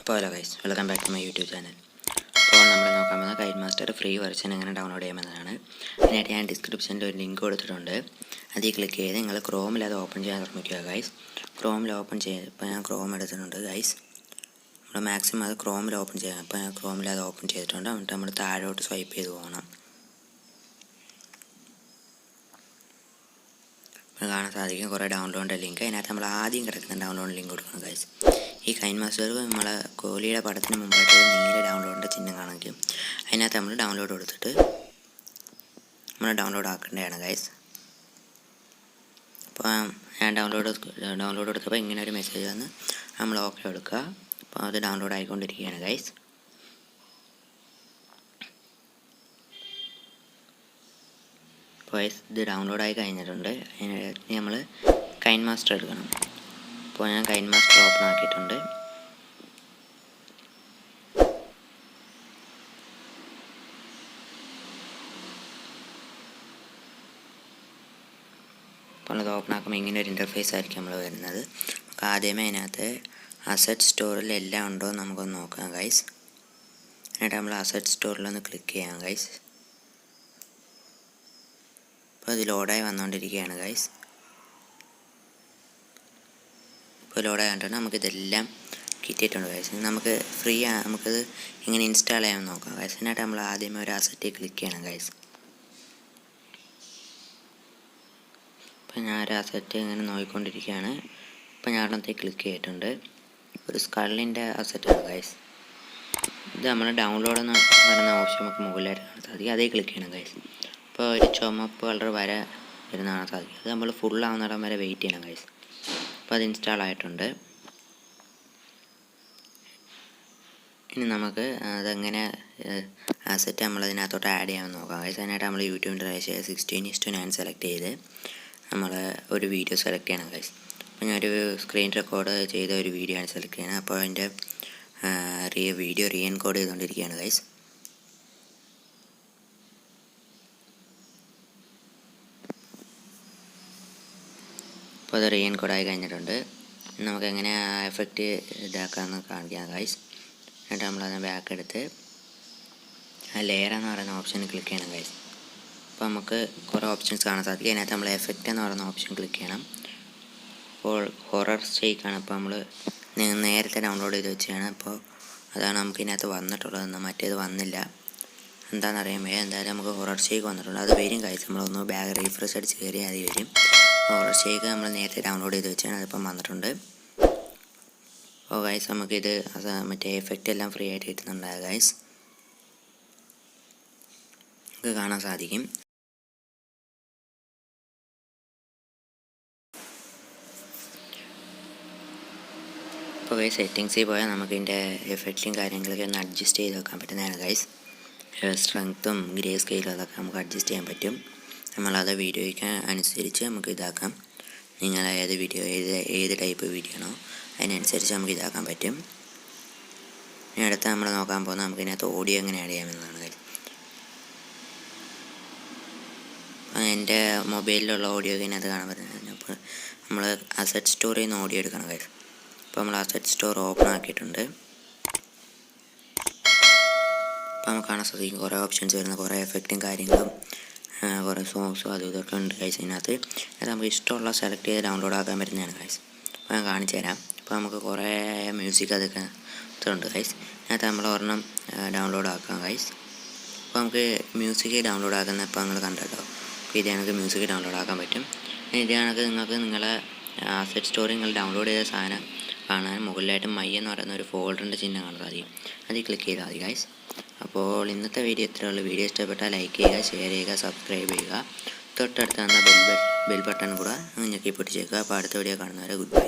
അപ്പോൾ hello guys, welcome back to my YouTube channel. അപ്പോൾ നമ്മൾ നോക്കാൻ പോകുന്ന കൈൻമാസ്റ്റർ ഫ്രീ വെർഷൻ എങ്ങനെ ഡൗൺലോഡ് ചെയ്യാമെന്നതാണ്. അതിനായിട്ട് ഞാൻ ഡിസ്ക്രിപ്ഷനിൽ ഒരു ലിങ്ക് കൊടുത്തിട്ടുണ്ട്. അതിൽ ക്ലിക്ക് ചെയ്ത് നിങ്ങൾ ക്രോമിൽ അത് ഓപ്പൺ ചെയ്യാൻ ശ്രമിക്കുക ഗൈസ്. ക്രോമിൽ ഓപ്പൺ ചെയ്ത് ഇപ്പോൾ ഞാൻ ക്രോം എടുത്തിട്ടുണ്ട് ഗൈസ്. നമ്മൾ മാക്സിമം അത് ക്രോമിൽ ഓപ്പൺ ചെയ്യാം. അപ്പോൾ ഞാൻ ക്രോമിൽ അത് ഓപ്പൺ ചെയ്തിട്ടുണ്ട്. എന്നിട്ട് നമ്മൾ താഴോട്ട് സ്വൈപ്പ് ചെയ്ത് പോകണം. ഇപ്പോൾ കാണാൻ സാധിക്കും കുറേ ഡൗൺലോഡിൻ്റെ ലിങ്ക്. അതിനകത്ത് നമ്മൾ ആദ്യം കിടക്കുന്ന ഡൗൺലോഡ് ലിങ്ക് കൊടുക്കണം ഗൈസ്. ഈ കൈൻമാസ്റ്റർ നമ്മളെ കോഹ്ലിയുടെ പടത്തിന് മുമ്പായിട്ട് നീല ഡൗൺലോഡിൻ്റെ ചിഹ്നം കാണിക്കും. അതിനകത്ത് നമ്മൾ ഡൗൺലോഡ് കൊടുത്തിട്ട് നമ്മൾ ഡൗൺലോഡ് ആക്കേണ്ടതാണ് ഗൈസ്. അപ്പോൾ ഞാൻ ഡൗൺലോഡ് കൊടുത്തപ്പോൾ ഇങ്ങനെ ഒരു മെസ്സേജ് വന്ന് നമ്മൾ ഓക്കെ കൊടുക്കുക. അപ്പോൾ അത് ഡൗൺലോഡ് ആയിക്കൊണ്ടിരിക്കുകയാണ് ഗൈസ്. അപ്പോൾ ഇത് ഡൗൺലോഡായി കഴിഞ്ഞിട്ടുണ്ട്. അതിനകത്ത് നമ്മൾ കൈൻമാസ്റ്റർ എടുക്കണം. അപ്പോൾ ഞാൻ കൈൻമാസ്റ്റർ ഓപ്പൺ ആക്കിയിട്ടുണ്ട്. അപ്പോൾ അത് ഓപ്പൺ ആക്കുമ്പോൾ ഇങ്ങനെ ഒരു ഇൻ്റർഫേസ് ആയിരിക്കും നമ്മൾ വരുന്നത്. നമുക്ക് ആദ്യമേ അതിനകത്ത് അസറ്റ് സ്റ്റോറിൽ എല്ലാം ഉണ്ടോ എന്ന് നമുക്കൊന്ന് നോക്കാം ഗൈസ്. എന്നിട്ട് നമ്മൾ അസറ്റ് സ്റ്റോറിലൊന്ന് ക്ലിക്ക് ചെയ്യാം ഗൈസ്. അപ്പോൾ ഇത് ലോഡായി വന്നുകൊണ്ടിരിക്കുകയാണ് ഗൈസ്. ഇപ്പോൾ ലോഡായി കണ്ടിട്ട് നമുക്കിതെല്ലാം കിട്ടിയിട്ടുണ്ട് ഗൈസ്. നമുക്ക് ഫ്രീ നമുക്കിത് ഇങ്ങനെ ഇൻസ്റ്റാൾ ചെയ്യാമെന്ന് നോക്കാം ഗൈസ്. എന്നിട്ട് നമ്മൾ ആദ്യമേ ഒരു അസറ്റിൽ ക്ലിക്ക് ചെയ്യണം ഗൈസ്. അപ്പോൾ ഞാൻ ഒരു അസറ്റ് ഇങ്ങനെ നോക്കിക്കൊണ്ടിരിക്കുകയാണ്. ഇപ്പോൾ ഞാൻ ഒരെണ്ണത്തിൽ ക്ലിക്ക് ചെയ്തിട്ടുണ്ട്. ഒരു സ്കള്ളിൻ്റെ അസറ്റാണ് ഗൈസ്. ഇത് നമ്മൾ ഡൗൺലോഡ് എന്ന് പറയുന്ന ഓപ്ഷൻ നമുക്ക് മുകളിലായിട്ട് കാണാൻ സാധിക്കും. അതേ ക്ലിക്ക് ചെയ്യണം ഗൈസ്. ഇപ്പോൾ ഒരു ചുമപ്പ് കളർ വരെ വരുന്ന കാണാൻ സാധിക്കും. അത് നമ്മൾ ഫുള്ളാവുന്നിടം വരെ വെയിറ്റ് ചെയ്യണം ഗൈസ്. അപ്പോൾ അത് ഇൻസ്റ്റാൾ ആയിട്ടുണ്ട്. ഇനി നമുക്ക് അതെങ്ങനെ അസറ്റ് നമ്മളതിനകത്തോട്ട് ആഡ് ചെയ്യാമെന്ന് നോക്കാം ഗൈസ്. അതിനായിട്ട് നമ്മൾ യൂട്യൂബിൻ്റെ റേഷ്യോ 16:9 സെലക്ട് ചെയ്ത് നമ്മൾ ഒരു വീഡിയോ സെലക്ട് ചെയ്യണം ഗൈസ്. അപ്പോൾ ഞാനൊരു സ്ക്രീൻ റെക്കോർഡ് ചെയ്ത ഒരു വീഡിയോ ആണ് സെലക്ട് ചെയ്യുന്നത്. അപ്പോൾ അതിൻ്റെ വീഡിയോ എൻകോഡ് ചെയ്തുകൊണ്ടിരിക്കുകയാണ് ഗൈസ്. അപ്പോൾ അത് എൻകോഡായി കഴിഞ്ഞിട്ടുണ്ട്. നമുക്ക് എങ്ങനെ എഫക്റ്റ് ഇതാക്കാമെന്ന് കാണിക്കാം ഗൈസ്. എന്നിട്ട് നമ്മളതിനെ ബാക്ക് എടുത്ത് ലെയർ എന്ന് പറയുന്ന ഓപ്ഷനിൽ ക്ലിക്ക് ചെയ്യണം ഗൈസ്. അപ്പോൾ നമുക്ക് കുറേ ഓപ്ഷൻസ് കാണാൻ സാധിക്കും. അതിനകത്ത് നമ്മൾ എഫക്റ്റ് എന്ന് പറയുന്ന ഓപ്ഷൻ ക്ലിക്ക് ചെയ്യണം. അപ്പോൾ ഹൊറർ ഷെയ്ക്കാണ് ഇപ്പോൾ നമ്മൾ നേരത്തെ ഡൗൺലോഡ് ചെയ്ത് വെച്ചാണ്. അപ്പോൾ അതാണ് നമുക്ക് ഇതിനകത്ത് വന്നിട്ടുള്ളത്. മറ്റേത് വന്നില്ല. എന്താണെന്നറിയാമേ, എന്തായാലും നമുക്ക് ഹൊറർ ഷെയ്ക്ക് വന്നിട്ടുണ്ട്. അത് വരും ഗൈസ്. നമ്മളൊന്ന് ബാഗ് റീഫ്രഷ് അടിച്ച് കയറിയാൽ അത് വരും. ഹൊറർ ഷെയ്ക്ക് നമ്മൾ നേരത്തെ ഡൗൺലോഡ് ചെയ്ത് വെച്ചാണ്. അതിപ്പം വന്നിട്ടുണ്ട്. അപ്പോൾ ഗൈസ് നമുക്കിത് മറ്റേ എഫക്റ്റ് എല്ലാം ഫ്രീ ആയിട്ട് കിട്ടുന്നുണ്ട് ഗൈസ്. നമുക്ക് കാണാൻ സാധിക്കും. ഇപ്പോൾ ഗൈസ് സെറ്റിങ്സിൽ പോയാൽ നമുക്ക് ഇതിൻ്റെ എഫക്റ്റും കാര്യങ്ങളൊക്കെ ഒന്ന് അഡ്ജസ്റ്റ് ചെയ്ത് വെക്കാൻ പറ്റുന്നതാണ് ഗൈസ്. സ്ട്രെങ്ത്തും ഗ്രേ സ്കെയിലും അതൊക്കെ നമുക്ക് അഡ്ജസ്റ്റ് ചെയ്യാൻ പറ്റും. നമ്മളത് വീഡിയോയ്ക്ക് അനുസരിച്ച് നമുക്ക് ഇതാക്കാം. നിങ്ങൾ ഏത് ടൈപ്പ് വീഡിയോ ആണോ അതിനനുസരിച്ച് നമുക്ക് ഇതാക്കാൻ പറ്റും. ഇനി അടുത്ത് നമ്മൾ നോക്കാൻ പോകുന്നത് നമുക്ക് ഇതിനകത്ത് ഓഡിയോ എങ്ങനെ ആഡ് ചെയ്യാമെന്നതാണ് ഗൈസ്. എൻ്റെ മൊബൈലിലുള്ള ഓഡിയോ ഇതിനകത്ത് കാണാൻ പറ്റുന്നത്. അപ്പോൾ നമ്മൾ അസറ്റ് സ്റ്റോറിൽ നിന്ന് ഓഡിയോ എടുക്കണം ഗൈസ്. അപ്പോൾ നമ്മൾ അസറ്റ് സ്റ്റോർ ഓപ്പൺ ആക്കിയിട്ടുണ്ട്. അപ്പോൾ നമുക്ക് കാണാൻ സാധിക്കും കുറേ ഓപ്ഷൻസ് വരുന്ന കുറേ എഫക്റ്റും കാര്യങ്ങളും കുറേ സോങ്സും അതും ഇതൊക്കെ ഉണ്ട് ഗൈസ് ഇതിനകത്ത്. അത് നമുക്ക് ഇഷ്ടമുള്ള സെലക്ട് ചെയ്ത് ഡൗൺലോഡ് ആക്കാൻ പറ്റുന്നതാണ് ഗൈസ്. അപ്പോൾ ഞാൻ കാണിച്ചു തരാം. അപ്പോൾ നമുക്ക് കുറേ മ്യൂസിക് അതൊക്കെ ഉണ്ട് ഗൈസ്. അതിനകത്ത് നമ്മൾ ഒരെണ്ണം ഡൗൺലോഡ് ആക്കാം ഗൈസ്. അപ്പോൾ നമുക്ക് മ്യൂസിക് ഡൗൺലോഡ് ആക്കുന്ന ഇപ്പോൾ നിങ്ങൾ കണ്ടല്ലോ. അപ്പോൾ ഇത് കണക്ക് മ്യൂസിക് ഡൗൺലോഡ് ആക്കാൻ പറ്റും. ഇത് കണക്ക് നിങ്ങൾക്ക് നിങ്ങളെ അസറ്റ് സ്റ്റോറി നിങ്ങൾ ഡൗൺലോഡ് ചെയ്ത സാധനം കാണാൻ മുകളിലായിട്ട് മൈ എന്ന് പറയുന്ന ഒരു ഫോൾഡറിൻ്റെ ചിഹ്നം കാണാൻ സാധിക്കും. അതിൽ ക്ലിക്ക് ചെയ്താൽ മതി ഗൈസ്. അപ്പോൾ ഇന്നത്തെ വീഡിയോ ഇത്രയുള്ള. വീഡിയോ ഇഷ്ടപ്പെട്ടാൽ ലൈക്ക് ചെയ്യുക, ഷെയർ ചെയ്യുക, സബ്സ്ക്രൈബ് ചെയ്യുക. തൊട്ടടുത്ത് തന്ന ബെൽ ബട്ടൺ കൂടെ ഞെക്കി പൊട്ടിച്ചേക്കുക. അപ്പോൾ അടുത്ത വീഡിയോ കാണുന്നവരെ ഗുഡ് ബൈ.